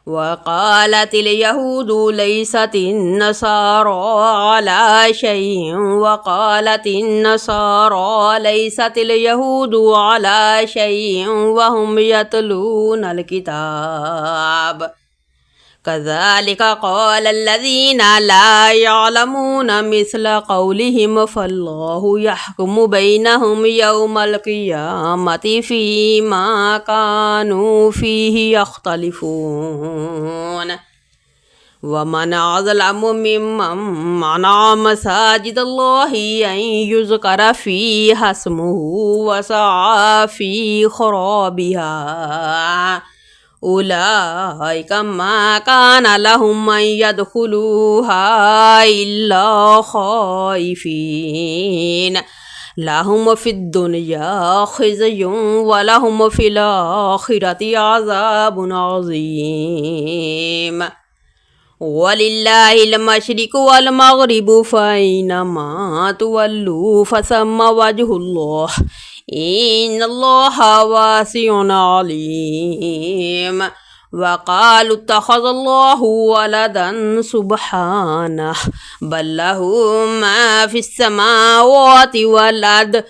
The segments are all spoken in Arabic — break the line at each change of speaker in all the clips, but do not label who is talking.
وقالت اليهود ليست النصارى على شيء وقالت النصارى ليست اليهود على شيء وهم يتلون الكتاب كذلك قال الذين لا يعلمون مثل قولهم فالله يحكم بينهم يوم القيامة فيما كانوا فيه يختلفون ومن أظلم ممن منع مساجد الله أن يذكر فيها اسمه وسعى في خرابها أولئك ما كان لهم أن يدخلوها إلا خائفين لهم في الدنيا خزي ولهم في الآخرة عذاب عظيم ولله المشرق والمغرب فأينما تولوا فثم وجه الله إن الله واسع عليم وقالوا اتخذ الله ولدا سبحانه بل له ما في السماوات والأرض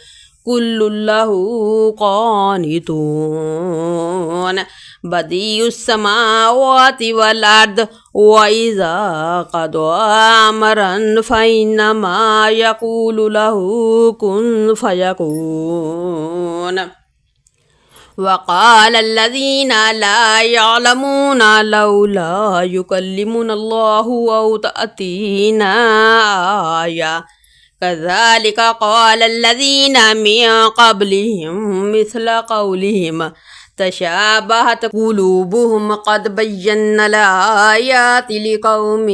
كل له قانتون بديع السماوات والأرض وإذا قضى أمرا فإنما يقول له كن فيكون وقال الذين لا يعلمون لولا يكلمنا الله أو تأتينا آية كذلك قال الذين من قبلهم مثل قولهم تشابهت قلوبهم قد بينا الآيات لقوم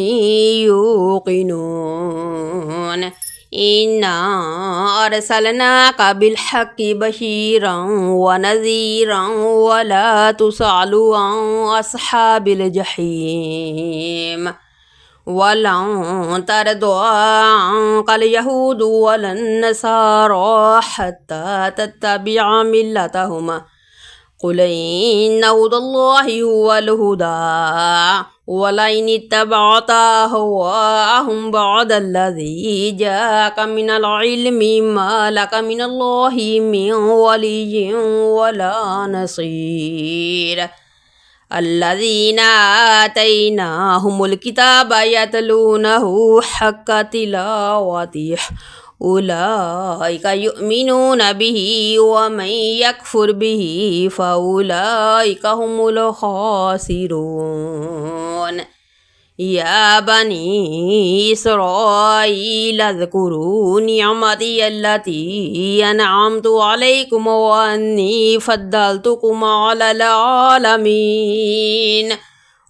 يوقنون إنا أرسلناك بالحق بشيرا ونذيرا ولا تسأل عن أصحاب الجحيم ولن ترضى عنك اليهود ولا النصارى حتى تتبع ملتهم قل إن هدى الله هو الهدى ولئن اتبعت أهواءهم بعد الذي جاءك من العلم ما لك من الله من ولي ولا نصير الذين آتيناهم الكتاب يتلونه حق تلاوته أولئك يؤمنون به ومن يكفر به فأولئك هم الخاسرون يا بني إسرائيل اذكروا نعمتي التي أنعمت عليكم وأني فضلتكم على العالمين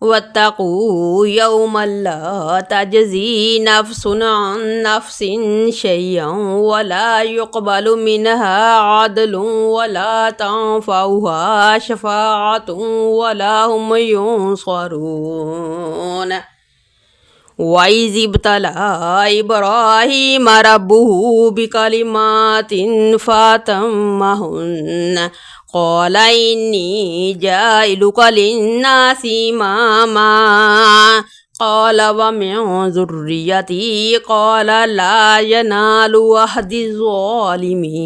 واتقوا يوما لا تجزي نفس عن نفس شيئا ولا يقبل منها عدل ولا تنفعها شفاعة ولا هم ينصرون وإذ ابتلى إبراهيم ربه بكلمات فأتمهن قال إني جاعلك للناس إماما قال ومن ذريتي قال لا ينال عهد الظالمين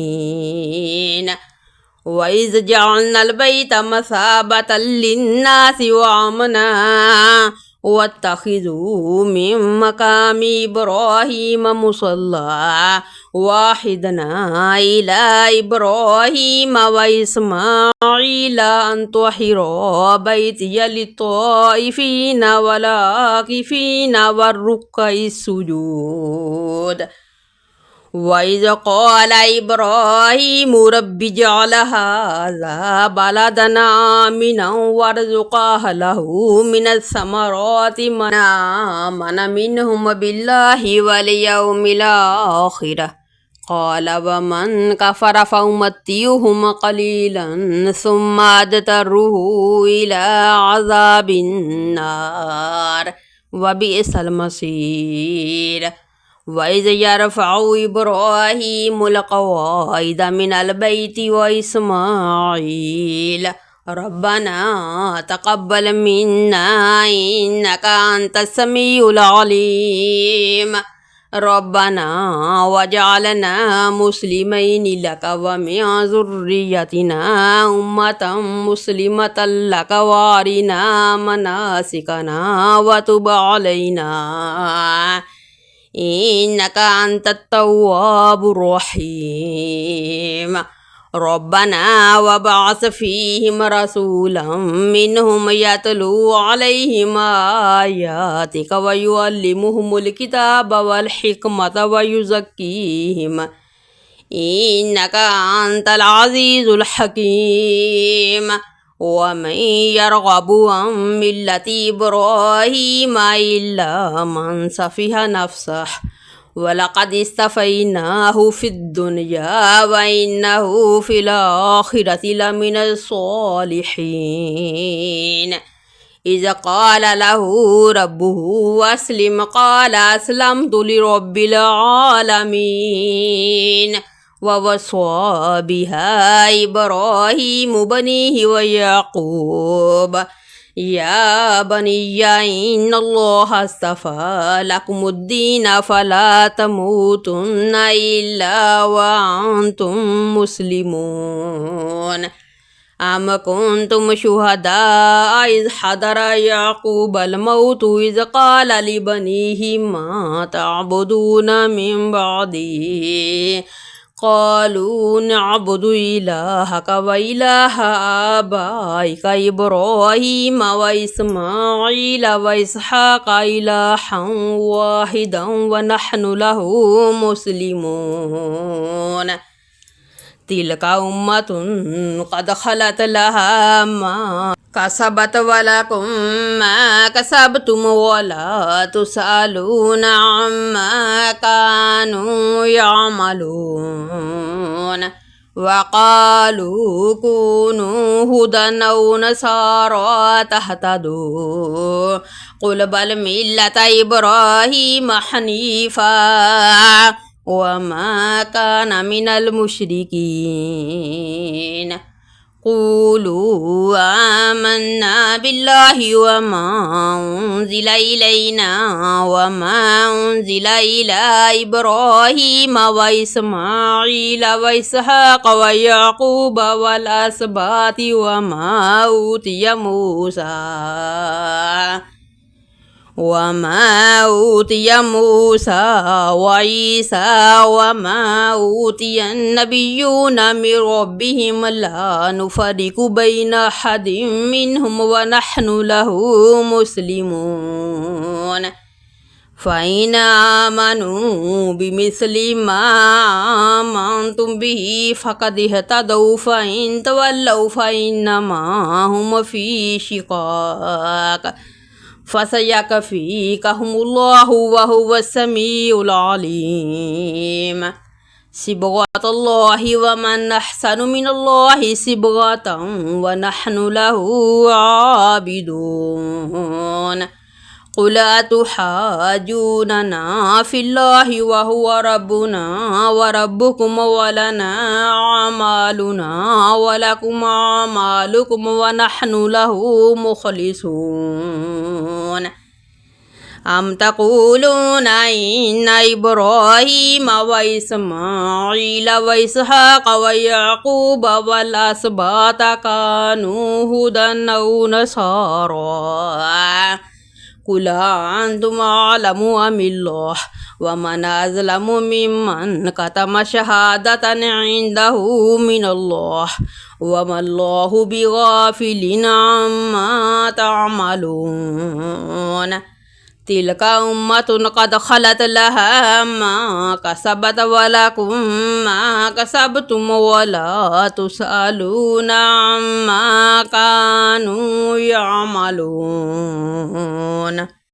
وإذ جعلنا البيت مثابة للناس وأمنا واتخذوا من مقام إبراهيم مصلى واحدنا إلى إبراهيم وإسماعيل أن طهرا بيتي للطائفين والعاكفين والركع السجود وإذ قال إبراهيم رب اجعل هذا بلدنا آمنا وارزق أهله من الثمرات من آمن منهم بالله واليوم الآخر قال ومن كفر فأمتعه قليلا ثم أضطره إلى عذاب النار وبئس المصير وإذ يرفع إبراهيم القواعد من البيت وإسماعيل ربنا تقبل منا إنك أنت السميع العليم ربنا واجعلنا مسلمين لك ومن ذريتنا أمة مسلمة لك وارنا مناسكنا وتب علينا إنك أنت التواب الرحيم ربنا وابعث فيهم رسولا منهم يتلو عليهم آياتك ويعلمهم الكتاب والحكمة ويزكيهم إنك أنت العزيز الحكيم ومن يرغب عن ملة إبراهيم إلا من سفه نفسه ولقد استفيناه في الدنيا وإنه في الآخرة لمن الصالحين إذ قال له ربه أسلم قال أسلمت لرب العالمين ووصى بها إبراهيم بنيه ويعقوب يا بني إن الله اصطفى لكم الدين فلا تموتن إلا وأنتم مسلمون أم كنتم شهداء إذ حضر يعقوب الموت إذ قال لبنيه ما تعبدون من بعدي قالوا نعبد إلهك وإله آبائك إبراهيم وإسماعيل وإسحاق إلها واحدا ونحن له مسلمون تلك أمة قد خلت لها ما كسبت ولكم ما كسبتم ولا تسألون عما كانوا يعملون وقالوا كونوا هدى أو نصارى تهتدوا قل بل ملة إبراهيم حنيفا وما كان من المشركين قولوا آمنا بالله وما أنزل إلينا وما أنزل إلى إبراهيم وإسماعيل وإسحاق ويعقوب والأسباط وما أوتي موسى وعيسى وما أوتي النبيون من ربهم لا نفرق بين أحد منهم ونحن له مسلمون فإن آمنوا بمثل ما آمنتم به فقد اهتدوا فإن تولوا فإنما هم في شقاق فسيكفيكهم الله وهو السميع العليم صبغة الله ومن أحسن من الله صبغة ونحن له عابدون قل أتحاجوننا في الله وهو ربنا وربكم ولنا أعمالنا ولكم أعمالكم ونحن له مخلصون أم تقولون إن إبراهيم وإسماعيل وإسحاق ويعقوب والأسباط كانوا هدى أو نصارى قل أنتم أعلم أم الله ومن أظلم ممن كتم شهادة عنده من الله وما الله بغافل عما تعملون تلك أمة قد خلت لها ما كسبت ولكم ما كسبتم ولا تسألون عما كانوا يعملون